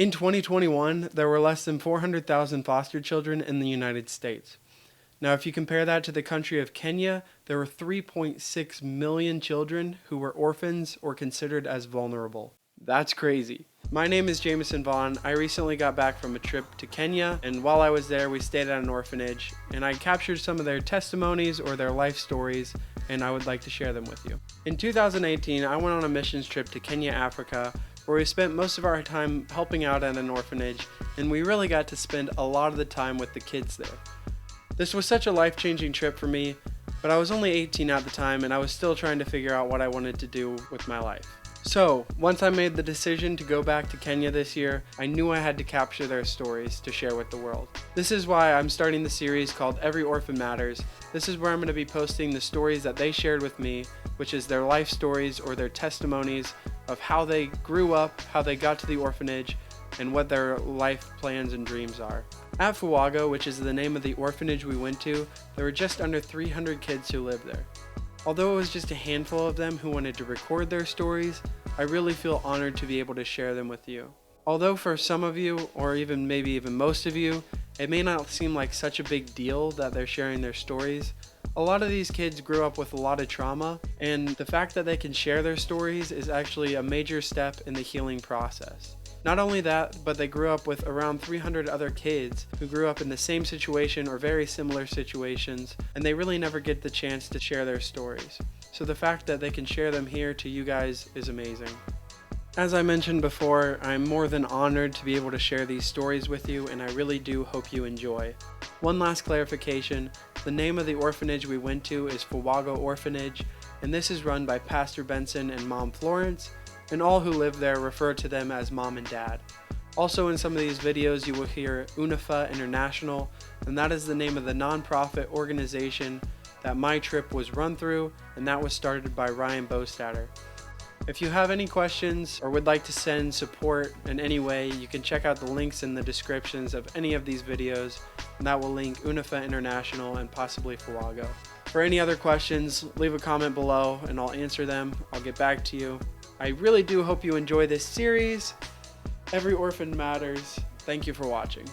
In 2021, there were less than 400,000 foster children in the United States. Now, if you compare that to the country of Kenya, there were 3.6 million children who were orphans or considered as vulnerable. That's crazy. My name is Jameson Vaughn. I recently got back from a trip to Kenya, and while I was there, we stayed at an orphanage, and I captured some of their testimonies or their life stories, and I would like to share them with you. In 2018, I went on a missions trip to Kenya, Africa, where we spent most of our time helping out at an orphanage, and we really got to spend a lot of the time with the kids there. This was such a life-changing trip for me, but I was only 18 at the time, and I was still trying to figure out what I wanted to do with my life. So, once I made the decision to go back to Kenya this year, I knew I had to capture their stories to share with the world. This is why I'm starting the series called Every Orphan Matters. This is where I'm going to be posting the stories that they shared with me, which is their life stories or their testimonies of how they grew up, how they got to the orphanage, and what their life plans and dreams are. At Fuago, which is the name of the orphanage we went to, there were just under 300 kids who lived there. Although it was just a handful of them who wanted to record their stories, I really feel honored to be able to share them with you. Although for some of you, or maybe even most of you, it may not seem like such a big deal that they're sharing their stories, a lot of these kids grew up with a lot of trauma, and the fact that they can share their stories is actually a major step in the healing process. Not only that, but they grew up with around 300 other kids who grew up in the same situation or very similar situations, and they really never get the chance to share their stories. So the fact that they can share them here to you guys is amazing. As I mentioned before, I'm more than honored to be able to share these stories with you, and I really do hope you enjoy. One last clarification, the name of the orphanage we went to is Fuago Orphanage, and this is run by Pastor Benson and Mom Florence, and all who live there refer to them as Mom and Dad. Also in some of these videos you will hear UNIFA International, and that is the name of the nonprofit organization that my trip was run through, and that was started by Ryan Bostatter. If you have any questions or would like to send support in any way, you can check out the links in the descriptions of any of these videos, and that will link UNIFA International and possibly Fuago. For any other questions, leave a comment below and I'll answer them. I'll get back to you. I really do hope you enjoy this series. Every Orphan Matters. Thank you for watching.